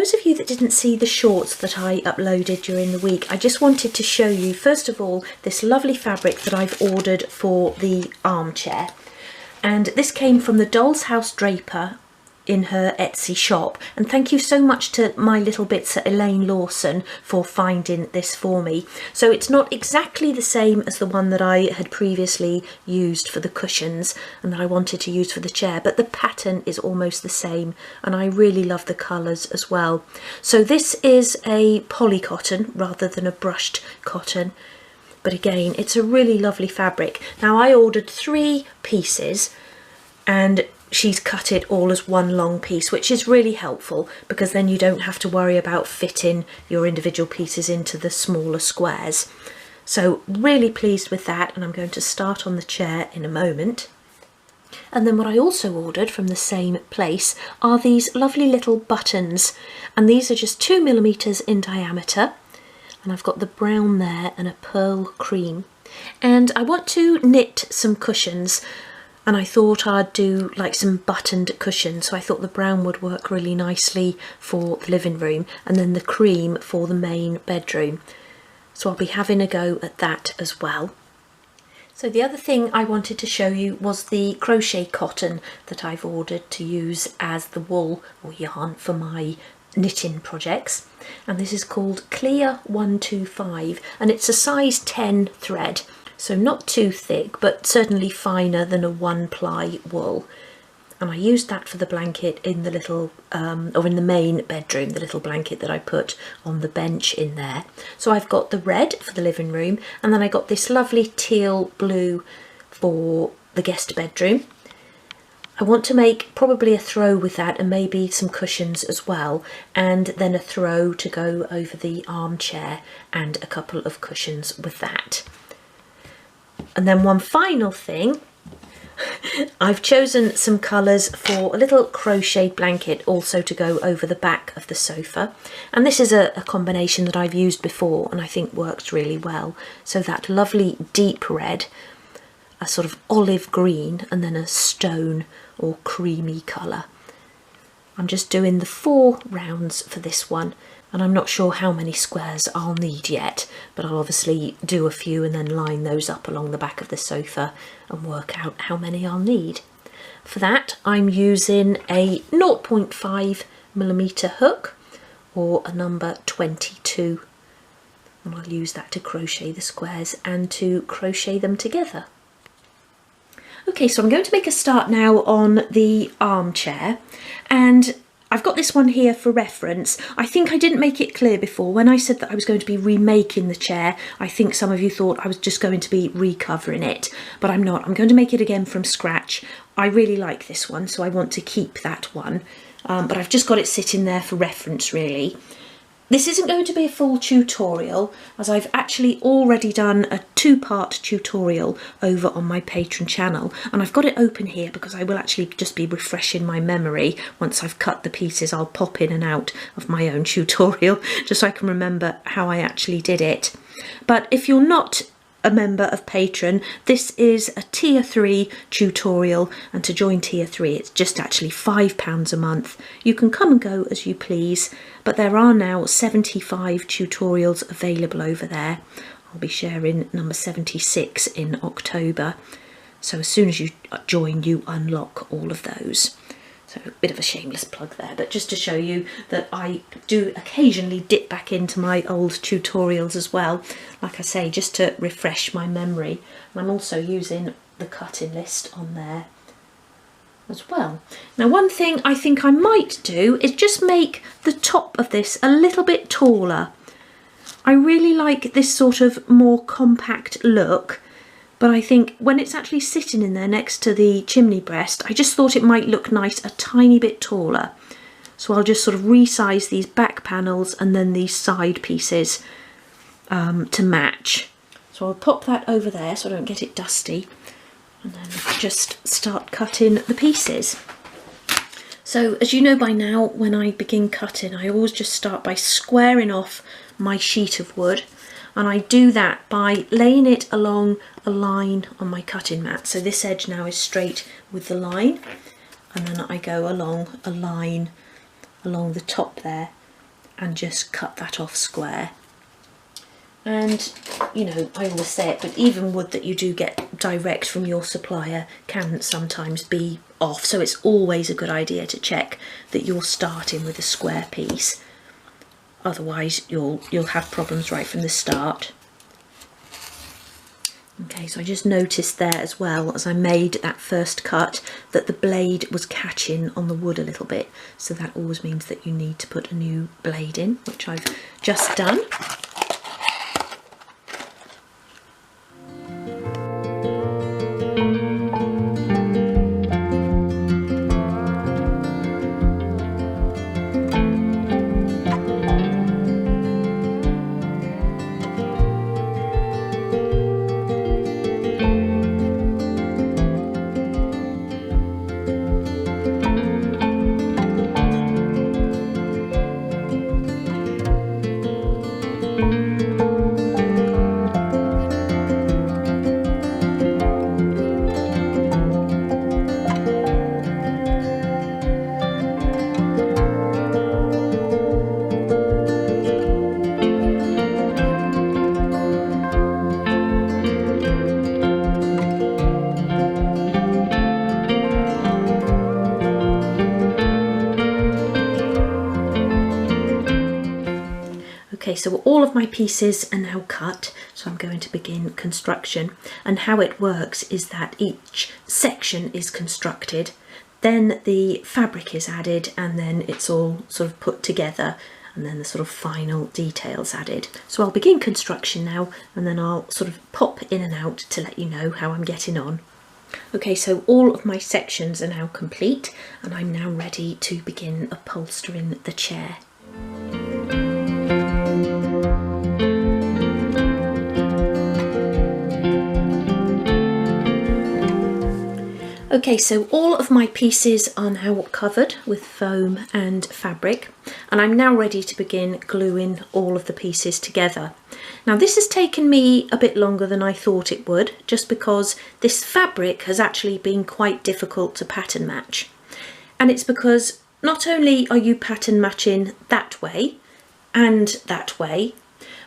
those of you that didn't see the shorts that I uploaded during the week, I just wanted to show you, first of all, this lovely fabric that I've ordered for the armchair. And this came from the Doll's House Draper in her Etsy shop, and thank you so much to My Little Bits at Elaine Lawson for finding this for me. So it's not exactly the same as the one that I had previously used for the cushions and that I wanted to use for the chair, but the pattern is almost the same, and I really love the colours as well. So this is a poly cotton rather than a brushed cotton, but again, it's a really lovely fabric. Now, I ordered 3 pieces and she's cut it all as one long piece, which is really helpful because then you don't have to worry about fitting your individual pieces into the smaller squares. So really pleased with that, and I'm going to start on the chair in a moment. And then what I also ordered from the same place are these lovely little buttons, and these are just 2mm in diameter, and I've got the brown there and a pearl cream. And I want to knit some cushions, and I thought I'd do like some buttoned cushions, so I thought the brown would work really nicely for the living room and then the cream for the main bedroom. So I'll be having a go at that as well. So the other thing I wanted to show you was the crochet cotton that I've ordered to use as the wool or yarn for my knitting projects, and this is called Clear 125, and it's a size 10 thread. So not too thick, but certainly finer than a 1-ply wool. And I used that for the blanket in the little, or in the main bedroom, the little blanket that I put on the bench in there. So I've got the red for the living room, and then I got this lovely teal blue for the guest bedroom. I want to make probably a throw with that and maybe some cushions as well, and then a throw to go over the armchair and a couple of cushions with that. And then one final thing, I've chosen some colours for a little crochet blanket also to go over the back of the sofa. And this is a combination that I've used before and I think works really well. So that lovely deep red, a sort of olive green, and then a stone or creamy colour. I'm just doing the 4 rounds for this one, and I'm not sure how many squares I'll need yet, but I'll obviously do a few and then line those up along the back of the sofa and work out how many I'll need. For that, I'm using a 0.5mm hook or a number 22, and I'll use that to crochet the squares and to crochet them together. Okay, so I'm going to make a start now on the armchair, and I've got this one here for reference. I think I didn't make it clear before. When I said that I was going to be remaking the chair, I think some of you thought I was just going to be recovering it, but I'm not. I'm going to make it again from scratch. I really like this one, so I want to keep that one, but I've just got it sitting there for reference, really. This isn't going to be a full tutorial, as I've actually already done a 2-part tutorial over on my Patreon channel, and I've got it open here because I will actually just be refreshing my memory. Once I've cut the pieces, I'll pop in and out of my own tutorial just so I can remember how I actually did it. But if you're not a member of Patreon, this is a tier 3 tutorial, and to join tier 3 it's just actually £5 a month. You can come and go as you please, but there are now 75 tutorials available over there. I'll be sharing number 76 in October, so as soon as you join you unlock all of those. So a bit of a shameless plug there, but just to show you that I do occasionally dip back into my old tutorials as well, like I say, just to refresh my memory. And I'm also using the cutting list on there as well. Now, one thing I think I might do is just make the top of this a little bit taller. I really like this sort of more compact look, but I think when it's actually sitting in there next to the chimney breast, I just thought it might look nice a tiny bit taller. So I'll just sort of resize these back panels and then these side pieces to match. So I'll pop that over there so I don't get it dusty, and then just start cutting the pieces. So as you know by now, when I begin cutting, I always just start by squaring off my sheet of wood. And I do that by laying it along a line on my cutting mat. So this edge now is straight with the line, and then I go along a line along the top there and just cut that off square. And, you know, I always say it, but even wood that you do get direct from your supplier can sometimes be off. So it's always a good idea to check that you're starting with a square piece. Otherwise, you'll have problems right from the start. Okay, so I just noticed there as well, as I made that first cut, that the blade was catching on the wood a little bit. So that always means that you need to put a new blade in, which I've just done. Okay, so all of my pieces are now cut, so I'm going to begin construction. And how it works is that each section is constructed, then the fabric is added, and then it's all sort of put together, and then the sort of final details added. So I'll begin construction now, and then I'll sort of pop in and out to let you know how I'm getting on. Okay, so all of my sections are now complete, and I'm now ready to begin upholstering the chair. Okay, so all of my pieces are now covered with foam and fabric, and I'm now ready to begin gluing all of the pieces together. Now this has taken me a bit longer than I thought it would, just because this fabric has actually been quite difficult to pattern match. And it's because not only are you pattern matching that way and that way,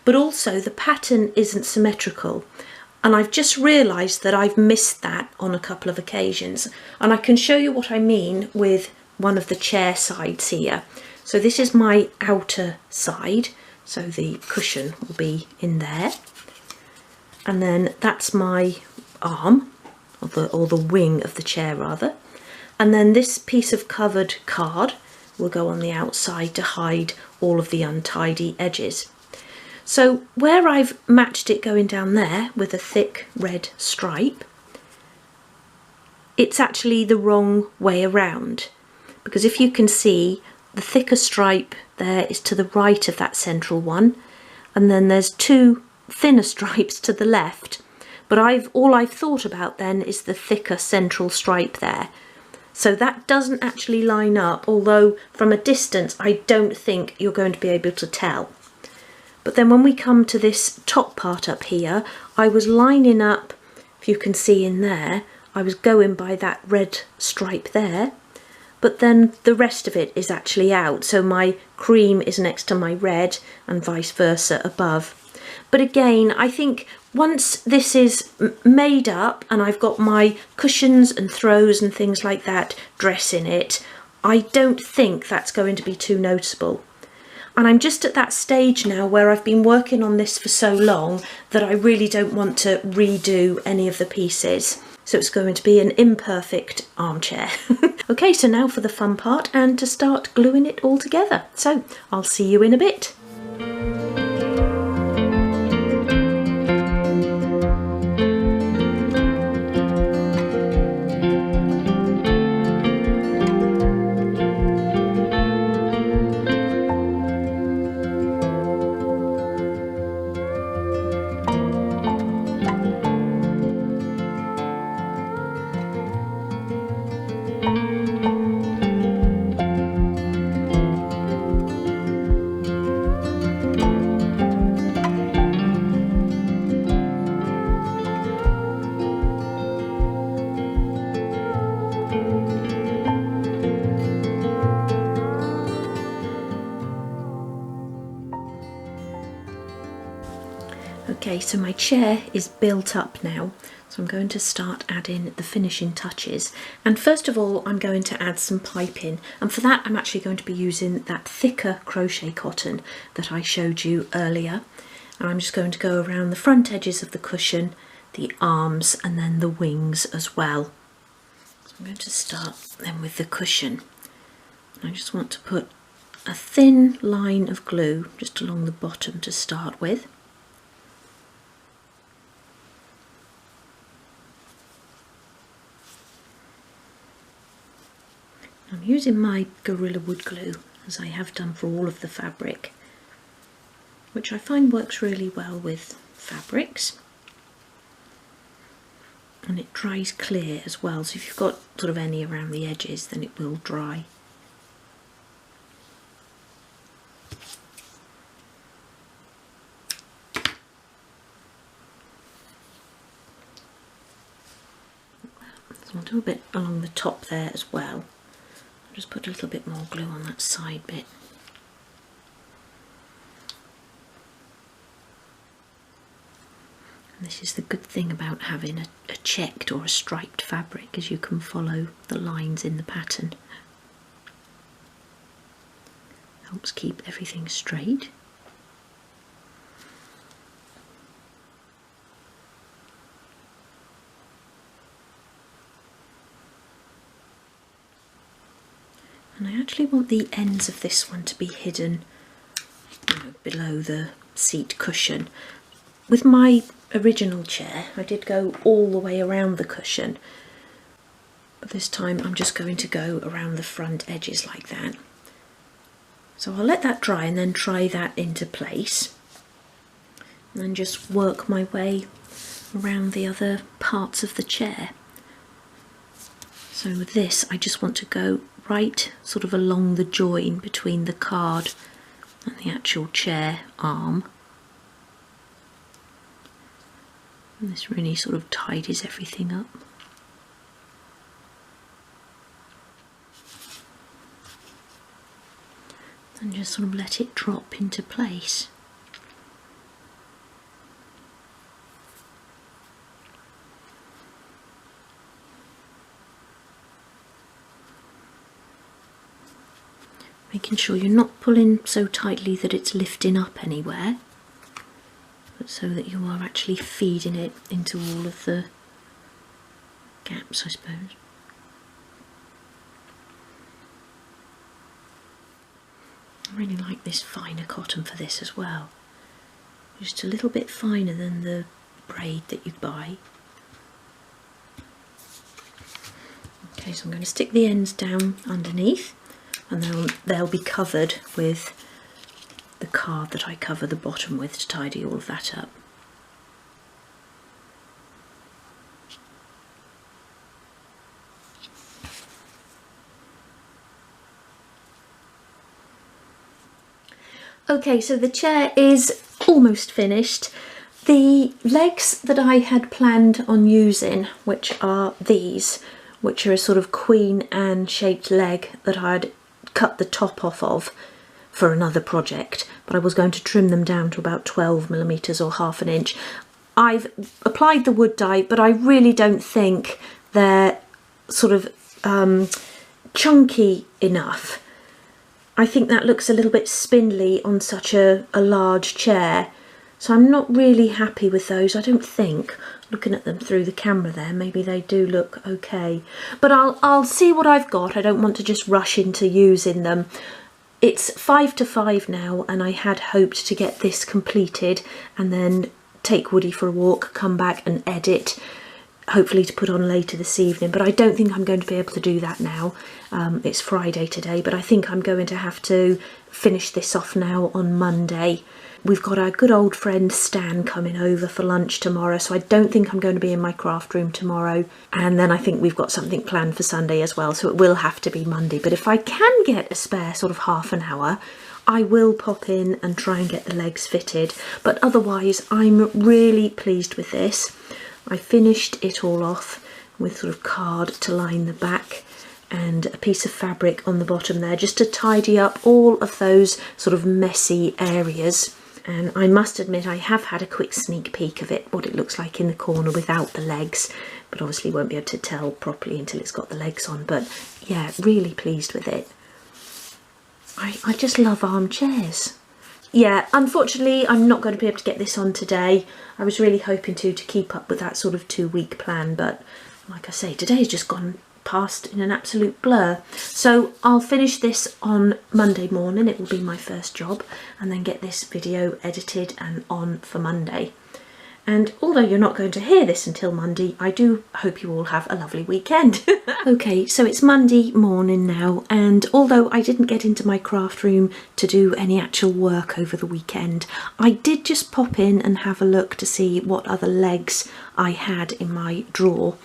but also the pattern isn't symmetrical. And I've just realised that I've missed that on a couple of occasions. And I can show you what I mean with one of the chair sides here. So this is my outer side. So the cushion will be in there. And then that's my arm, or the wing of the chair rather. And then this piece of covered card will go on the outside to hide all of the untidy edges. So where I've matched it going down there with a thick red stripe, it's actually the wrong way around, because if you can see, the thicker stripe there is to the right of that central one, and then there's two thinner stripes to the left, but all I've thought about then is the thicker central stripe there. So that doesn't actually line up, although from a distance I don't think you're going to be able to tell. But then when we come to this top part up here, I was lining up, if you can see in there, I was going by that red stripe there, but then the rest of it is actually out. So my cream is next to my red and vice versa above. But again, I think once this is made up and I've got my cushions and throws and things like that dress in it, I don't think that's going to be too noticeable. And I'm just at that stage now where I've been working on this for so long that I really don't want to redo any of the pieces. So it's going to be an imperfect armchair. Okay, so now for the fun part and to start gluing it all together. So I'll see you in a bit. Okay, so my chair is built up now, so I'm going to start adding the finishing touches. And first of all, I'm going to add some piping, and for that I'm actually going to be using that thicker crochet cotton that I showed you earlier. And I'm just going to go around the front edges of the cushion, the arms, and then the wings as well. So I'm going to start then with the cushion. I just want to put a thin line of glue just along the bottom to start with. I'm using my Gorilla Wood glue, as I have done for all of the fabric, which I find works really well with fabrics. And it dries clear as well, so if you've got sort of any around the edges, then it will dry. So I'll do a bit along the top there as well. I'll just put a little bit more glue on that side bit. And this is the good thing about having a checked or a striped fabric, is you can follow the lines in the pattern. Helps keep everything straight. And I actually want the ends of this one to be hidden, below the seat cushion. With my original chair, I did go all the way around the cushion, but this time I'm just going to go around the front edges like that. So I'll let that dry and then try that into place, and then just work my way around the other parts of the chair. So with this, I just want to go right sort of along the join between the card and the actual chair arm. And this really sort of tidies everything up. And just sort of let it drop into place. Making sure you're not pulling so tightly that it's lifting up anywhere, but so that you are actually feeding it into all of the gaps, I suppose. I really like this finer cotton for this as well. Just a little bit finer than the braid that you buy. Okay, so I'm going to stick the ends down underneath, and they'll be covered with the card that I cover the bottom with to tidy all of that up. Okay, so the chair is almost finished. The legs that I had planned on using, which are these, which are a sort of Queen Anne shaped leg that I'd cut the top off of for another project, but I was going to trim them down to about 12mm or ½ inch. I've applied the wood dye, but I really don't think they're sort of chunky enough. I think that looks a little bit spindly on such a large chair, so I'm not really happy with those. I don't think, looking at them through the camera there, maybe they do look okay, but I'll see what I've got. I don't want to just rush into using them. It's 5 to 5 now, and I had hoped to get this completed and then take Woody for a walk, come back and edit, hopefully to put on later this evening, but I don't think I'm going to be able to do that now. It's Friday today, but I think I'm going to have to finish this off now on Monday. We've got our good old friend Stan coming over for lunch tomorrow, so I don't think I'm going to be in my craft room tomorrow. And then I think we've got something planned for Sunday as well, so it will have to be Monday. But if I can get a spare sort of ½ an hour, I will pop in and try and get the legs fitted. But otherwise, I'm really pleased with this. I finished it all off with sort of card to line the back and a piece of fabric on the bottom there, just to tidy up all of those sort of messy areas. And I must admit I have had a quick sneak peek of it, what it looks like in the corner without the legs, but obviously won't be able to tell properly until it's got the legs on. But yeah, really pleased with it. I just love armchairs. Yeah, unfortunately I'm not going to be able to get this on today. I was really hoping to keep up with that sort of 2-week plan, but like I say, today's just gone past in an absolute blur. So I'll finish this on Monday morning. It will be my first job, and then get this video edited and on for Monday. And although you're not going to hear this until Monday, I do hope you all have a lovely weekend. Okay, so it's Monday morning now, and although I didn't get into my craft room to do any actual work over the weekend, I did just pop in and have a look to see what other legs I had in my drawer.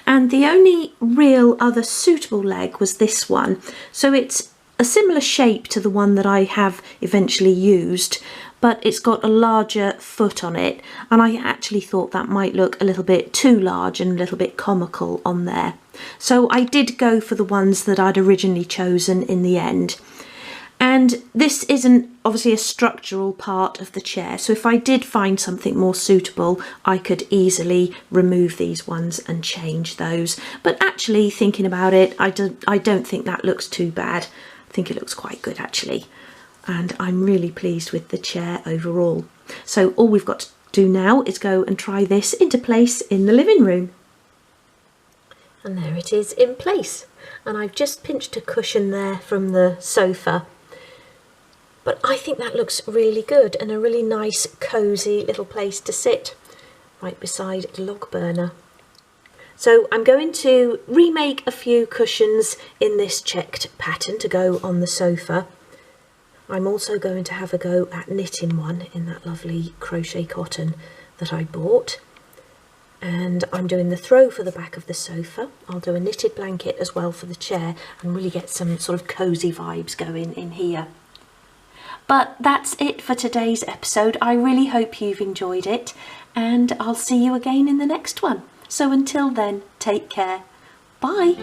And the only real other suitable leg was this one. So it's a similar shape to the one that I have eventually used, but it's got a larger foot on it, and I actually thought that might look a little bit too large and a little bit comical on there. So I did go for the ones that I'd originally chosen in the end. And this isn't obviously a structural part of the chair, so if I did find something more suitable, I could easily remove these ones and change those. But actually, thinking about it, I don't think that looks too bad. I think it looks quite good actually. And I'm really pleased with the chair overall. So all we've got to do now is go and try this into place in the living room. And there it is in place. And I've just pinched a cushion there from the sofa. But I think that looks really good, and a really nice cosy little place to sit right beside the log burner. So I'm going to remake a few cushions in this checked pattern to go on the sofa. I'm also going to have a go at knitting one in that lovely crochet cotton that I bought. And I'm doing the throw for the back of the sofa. I'll do a knitted blanket as well for the chair and really get some sort of cosy vibes going in here. But that's it for today's episode. I really hope you've enjoyed it, and I'll see you again in the next one. So until then, take care. Bye.